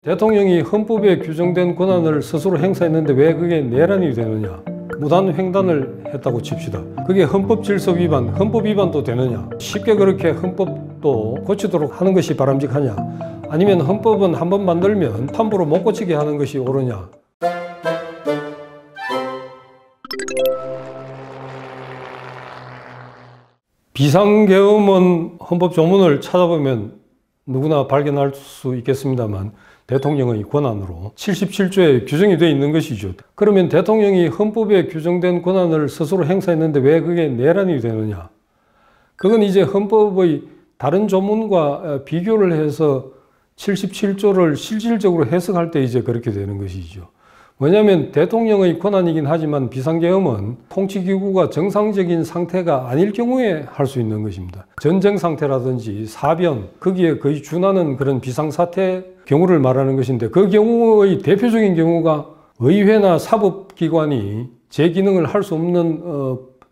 대통령이 헌법에 규정된 권한을 스스로 행사했는데 왜 그게 내란이 되느냐? 무단 횡단을 했다고 칩시다. 그게 헌법 질서 위반, 헌법 위반도 되느냐? 쉽게 그렇게 헌법도 고치도록 하는 것이 바람직하냐? 아니면 헌법은 한번 만들면 함부로 못 고치게 하는 것이 옳으냐? 비상계엄은 헌법 조문을 찾아보면 누구나 발견할 수 있겠습니다만 대통령의 권한으로 77조에 규정이 되어 있는 것이죠. 그러면 대통령이 헌법에 규정된 권한을 스스로 행사했는데 왜 그게 내란이 되느냐? 그건 이제 헌법의 다른 조문과 비교를 해서 77조를 실질적으로 해석할 때 이제 그렇게 되는 것이죠. 뭐냐면 대통령의 권한이긴 하지만 비상계엄은 통치기구가 정상적인 상태가 아닐 경우에 할 수 있는 것입니다. 전쟁 상태라든지 사변, 거기에 거의 준하는 그런 비상사태 경우를 말하는 것인데 그 경우의 대표적인 경우가 의회나 사법기관이 제 기능을 할 수 없는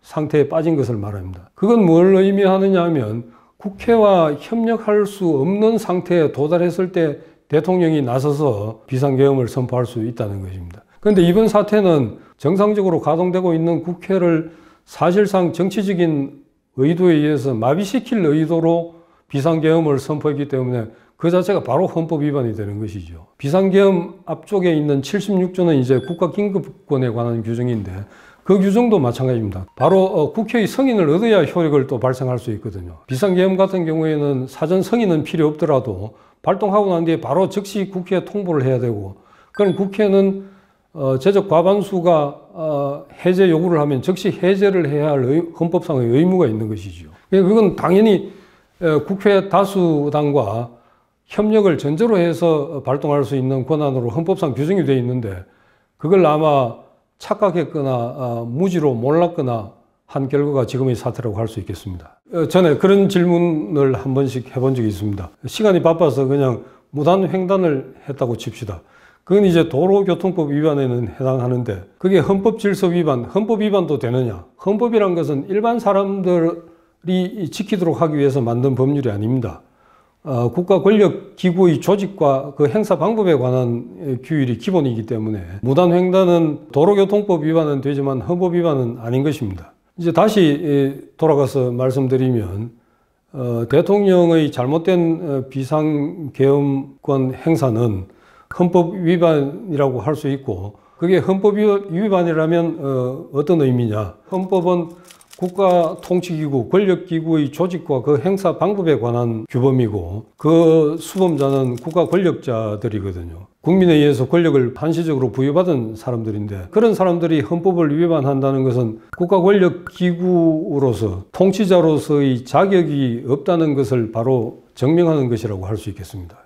상태에 빠진 것을 말합니다. 그건 뭘 의미하느냐 하면 국회와 협력할 수 없는 상태에 도달했을 때 대통령이 나서서 비상계엄을 선포할 수 있다는 것입니다. 그런데 이번 사태는 정상적으로 가동되고 있는 국회를 사실상 정치적인 의도에 의해서 마비시킬 의도로 비상계엄을 선포했기 때문에 그 자체가 바로 헌법 위반이 되는 것이죠. 비상계엄 앞쪽에 있는 76조는 이제 국가긴급권에 관한 규정인데 그 규정도 마찬가지입니다. 바로 국회의 승인을 얻어야 효력을 또 발생할 수 있거든요. 비상계엄 같은 경우에는 사전 승인은 필요 없더라도 발동하고 난 뒤에 바로 즉시 국회에 통보를 해야 되고, 그럼 국회는 제적 과반수가 해제 요구를 하면 즉시 해제를 해야 할 헌법상의 의무가 있는 것이죠. 그건 당연히 국회 다수당과 협력을 전제로 해서 발동할 수 있는 권한으로 헌법상 규정이 되어 있는데 그걸 아마 착각했거나 무지로 몰랐거나 한 결과가 지금의 사태라고 할 수 있겠습니다. 전에 그런 질문을 한 번씩 해본 적이 있습니다. 시간이 바빠서 그냥 무단 횡단을 했다고 칩시다. 그건 이제 도로교통법 위반에는 해당하는데 그게 헌법 질서 위반, 헌법 위반도 되느냐? 헌법이란 것은 일반 사람들이 지키도록 하기 위해서 만든 법률이 아닙니다. 국가 권력 기구의 조직과 그 행사 방법에 관한 규율이 기본이기 때문에 무단 횡단은 도로교통법 위반은 되지만 헌법 위반은 아닌 것입니다. 이제 다시 돌아가서 말씀드리면 대통령의 잘못된 비상계엄권 행사는 헌법 위반이라고 할 수 있고 그게 헌법 위반이라면 어떤 의미냐? 헌법은 국가 통치기구, 권력기구의 조직과 그 행사 방법에 관한 규범이고 그 수범자는 국가 권력자들이거든요. 국민에 의해서 권력을 한시적으로 부여받은 사람들인데 그런 사람들이 헌법을 위반한다는 것은 국가 권력기구로서 통치자로서의 자격이 없다는 것을 바로 증명하는 것이라고 할 수 있겠습니다.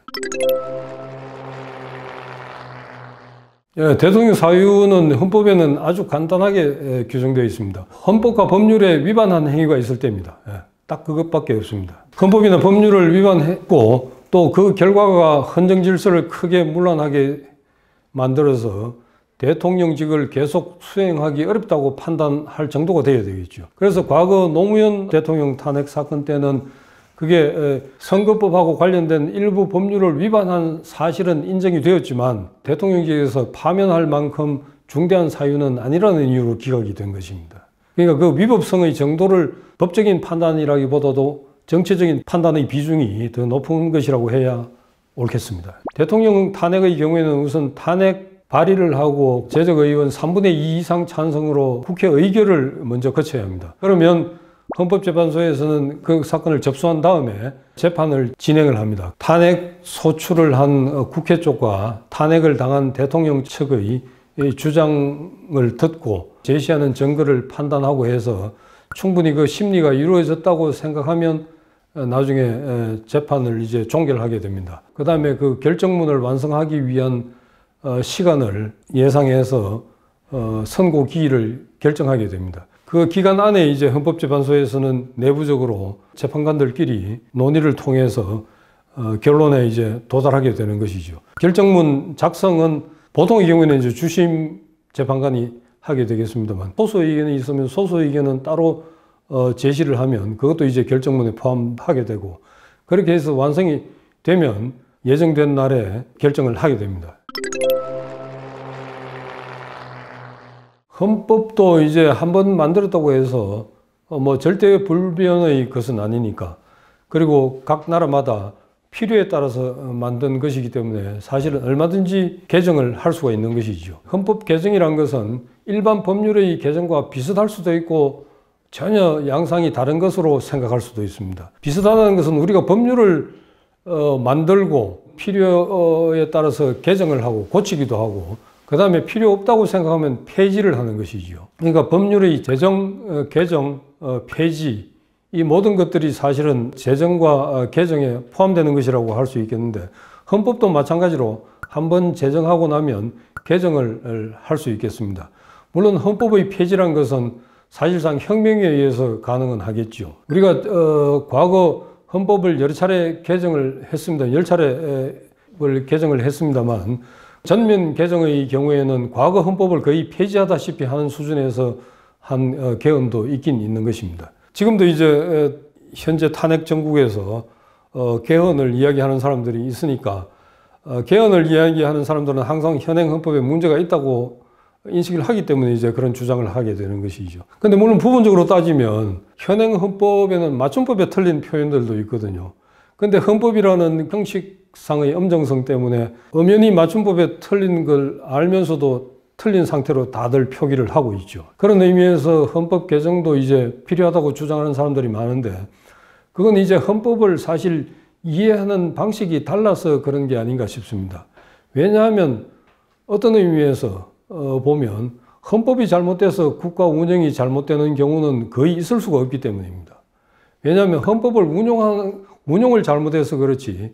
대통령 사유는 헌법에는 아주 간단하게 규정되어 있습니다. 헌법과 법률에 위반한 행위가 있을 때입니다. 딱 그것밖에 없습니다. 헌법이나 법률을 위반했고 또 그 결과가 헌정 질서를 크게 문란하게 만들어서 대통령직을 계속 수행하기 어렵다고 판단할 정도가 되어야 되겠죠. 그래서 과거 노무현 대통령 탄핵 사건 때는 그게 선거법하고 관련된 일부 법률을 위반한 사실은 인정이 되었지만 대통령직에서 파면할 만큼 중대한 사유는 아니라는 이유로 기각이 된 것입니다. 그러니까 그 위법성의 정도를 법적인 판단이라기보다도 정치적인 판단의 비중이 더 높은 것이라고 해야 옳겠습니다. 대통령 탄핵의 경우에는 우선 탄핵 발의를 하고 제적의원 3분의 2 이상 찬성으로 국회 의결을 먼저 거쳐야 합니다. 그러면 헌법재판소에서는 그 사건을 접수한 다음에 재판을 진행을 합니다. 탄핵 소추를 한 국회 쪽과 탄핵을 당한 대통령 측의 주장을 듣고 제시하는 증거를 판단하고 해서 충분히 그 심리가 이루어졌다고 생각하면 나중에 재판을 이제 종결하게 됩니다. 그 다음에 그 결정문을 완성하기 위한 시간을 예상해서 선고 기일을 결정하게 됩니다. 그 기간 안에 이제 헌법재판소에서는 내부적으로 재판관들끼리 논의를 통해서 결론에 이제 도달하게 되는 것이죠. 결정문 작성은 보통의 경우에는 이제 주심 재판관이 하게 되겠습니다만 소수 의견이 있으면 소수 의견은 따로 제시를 하면 그것도 이제 결정문에 포함하게 되고 그렇게 해서 완성이 되면 예정된 날에 결정을 하게 됩니다. 헌법도 이제 한번 만들었다고 해서 뭐 절대 불변의 것은 아니니까, 그리고 각 나라마다 필요에 따라서 만든 것이기 때문에 사실은 얼마든지 개정을 할 수가 있는 것이죠. 헌법 개정이란 것은 일반 법률의 개정과 비슷할 수도 있고 전혀 양상이 다른 것으로 생각할 수도 있습니다. 비슷하다는 것은 우리가 법률을 만들고 필요에 따라서 개정을 하고 고치기도 하고, 그 다음에 필요 없다고 생각하면 폐지를 하는 것이죠. 그러니까 법률의 제정, 개정, 폐지, 이 모든 것들이 사실은 제정과 개정에 포함되는 것이라고 할 수 있겠는데, 헌법도 마찬가지로 한번 제정하고 나면 개정을 할 수 있겠습니다. 물론 헌법의 폐지란 것은 사실상 혁명에 의해서 가능은 하겠죠. 우리가 과거 헌법을 여러 차례 개정을 했습니다. 10차례를 개정을 했습니다만, 전면 개정의 경우에는 과거 헌법을 거의 폐지하다시피 하는 수준에서 한 개헌도 있긴 있는 것입니다. 지금도 이제 현재 탄핵 정국에서 개헌을 이야기하는 사람들이 있으니까, 개헌을 이야기하는 사람들은 항상 현행 헌법에 문제가 있다고 인식을 하기 때문에 이제 그런 주장을 하게 되는 것이죠. 근데 물론 부분적으로 따지면 현행 헌법에는 맞춤법에 틀린 표현들도 있거든요. 근데 헌법이라는 형식상의 엄정성 때문에 엄연히 맞춤법에 틀린 걸 알면서도 틀린 상태로 다들 표기를 하고 있죠. 그런 의미에서 헌법 개정도 이제 필요하다고 주장하는 사람들이 많은데, 그건 이제 헌법을 사실 이해하는 방식이 달라서 그런 게 아닌가 싶습니다. 왜냐하면 어떤 의미에서 보면 헌법이 잘못돼서 국가 운영이 잘못되는 경우는 거의 있을 수가 없기 때문입니다. 왜냐하면 헌법을 운용을 잘못해서 그렇지,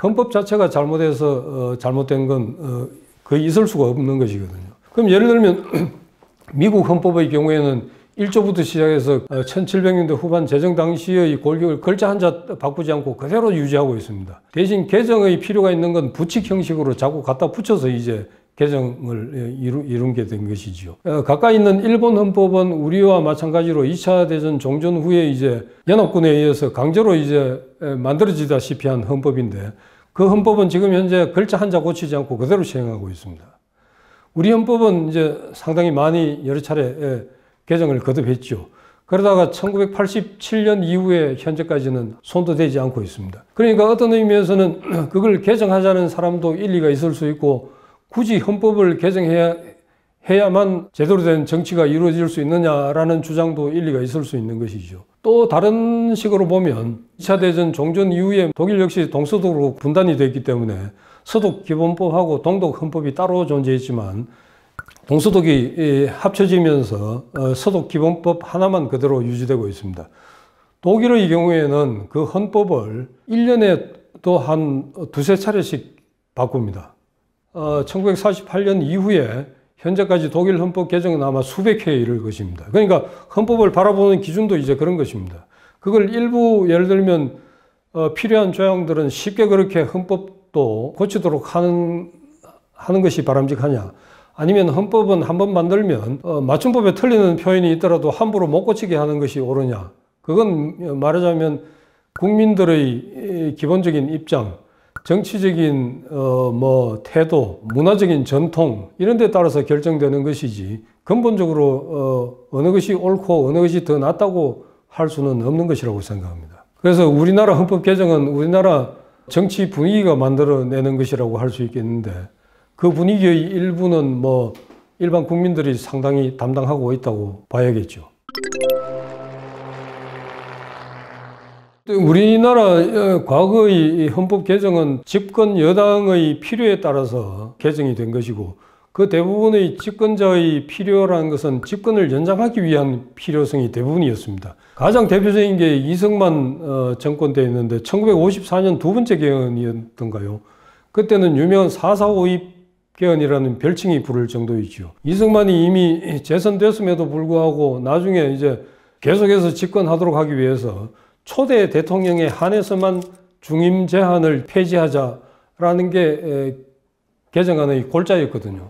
헌법 자체가 잘못해서 잘못된 건 거의 있을 수가 없는 것이거든요. 그럼 예를 들면 미국 헌법의 경우에는 1조부터 시작해서 1700년대 후반 제정 당시의 골격을 글자 한자 바꾸지 않고 그대로 유지하고 있습니다. 대신 개정의 필요가 있는 건 부칙 형식으로 자꾸 갖다 붙여서 이제 개정을 이룬 게 된 것이죠. 가까이 있는 일본 헌법은 우리와 마찬가지로 2차 대전 종전 후에 이제 연합군에 의해서 강제로 이제 만들어지다시피 한 헌법인데, 그 헌법은 지금 현재 글자 한자 고치지 않고 그대로 시행하고 있습니다. 우리 헌법은 이제 상당히 많이 여러 차례 개정을 거듭했죠. 그러다가 1987년 이후에 현재까지는 손도 대지 않고 있습니다. 그러니까 어떤 의미에서는 그걸 개정하자는 사람도 일리가 있을 수 있고, 굳이 헌법을 개정해야만 제대로 된 정치가 이루어질 수 있느냐라는 주장도 일리가 있을 수 있는 것이죠. 또 다른 식으로 보면 2차 대전 종전 이후에 독일 역시 동서독으로 분단이 됐기 때문에 서독 기본법하고 동독 헌법이 따로 존재했지만, 동서독이 합쳐지면서 서독 기본법 하나만 그대로 유지되고 있습니다. 독일의 경우에는 그 헌법을 1년에 또 한 두세 차례씩 바꿉니다. 1948년 이후에 현재까지 독일 헌법 개정은 아마 수백 회에 이를 것입니다. 그러니까 헌법을 바라보는 기준도 이제 그런 것입니다. 그걸 일부 예를 들면 필요한 조항들은 쉽게 그렇게 헌법도 고치도록 하는 것이 바람직하냐, 아니면 헌법은 한번 만들면 맞춤법에 틀리는 표현이 있더라도 함부로 못 고치게 하는 것이 옳으냐, 그건 말하자면 국민들의 기본적인 입장, 정치적인 태도, 문화적인 전통 이런 데 따라서 결정되는 것이지, 근본적으로 어느 것이 옳고 어느 것이 더 낫다고 할 수는 없는 것이라고 생각합니다. 그래서 우리나라 헌법 개정은 우리나라 정치 분위기가 만들어내는 것이라고 할 수 있겠는데, 그 분위기의 일부는 일반 국민들이 상당히 담당하고 있다고 봐야겠죠. 우리나라 과거의 헌법 개정은 집권 여당의 필요에 따라서 개정이 된 것이고, 그 대부분의 집권자의 필요라는 것은 집권을 연장하기 위한 필요성이 대부분이었습니다. 가장 대표적인 게 이승만 정권 때였는데 1954년 두 번째 개헌이었던가요? 그때는 유명한 4.4.5.2 개헌이라는 별칭이 부를 정도이죠. 이승만이 이미 재선됐음에도 불구하고 나중에 이제 계속해서 집권하도록 하기 위해서 초대 대통령에 한해서만 중임 제한을 폐지하자라는 게 개정안의 골자였거든요.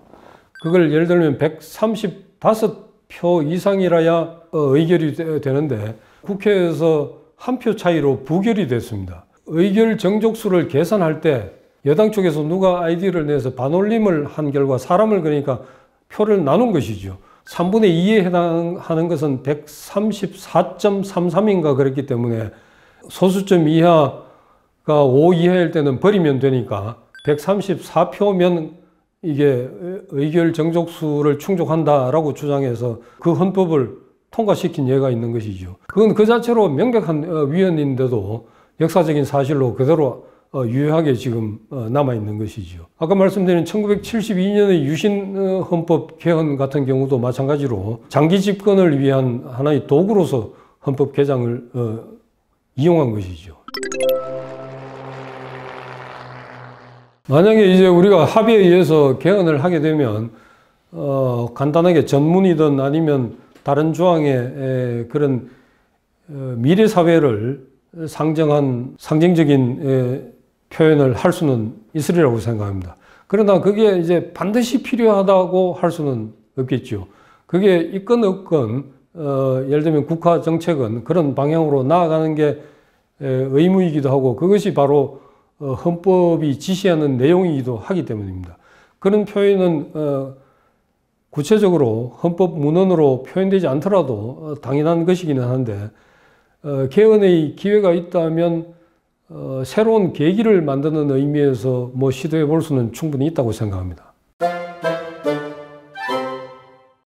그걸 예를 들면 135표 이상이라야 의결이 되는데 국회에서 한 표 차이로 부결이 됐습니다. 의결 정족수를 계산할 때 여당 쪽에서 누가 아이디어를 내서 반올림을 한 결과 사람을 그러니까 표를 나눈 것이죠. 3분의 2에 해당하는 것은 134.33인가 그랬기 때문에 소수점 이하가 5 이하일 때는 버리면 되니까 134표면 이게 의결 정족수를 충족한다라고 주장해서 그 헌법을 통과시킨 예가 있는 것이죠. 그건 그 자체로 명백한 위헌인데도 역사적인 사실로 그대로 유효하게 지금 남아있는 것이죠. 아까 말씀드린 1972년의 유신 헌법 개헌 같은 경우도 마찬가지로 장기 집권을 위한 하나의 도구로서 헌법 개정을 이용한 것이죠. 만약에 이제 우리가 합의에 의해서 개헌을 하게 되면 간단하게 전문이든 아니면 다른 조항의 그런 미래 사회를 상정한 상징적인 표현을 할 수는 있으리라고 생각합니다. 그러나 그게 이제 반드시 필요하다고 할 수는 없겠죠. 그게 있건 없건 예를 들면 국가 정책은 그런 방향으로 나아가는 게 의무이기도 하고 그것이 바로 헌법이 지시하는 내용이기도 하기 때문입니다. 그런 표현은 구체적으로 헌법 문헌으로 표현되지 않더라도 당연한 것이기는 한데 개헌의 기회가 있다면 새로운 계기를 만드는 의미에서 시도해 볼 수는 충분히 있다고 생각합니다.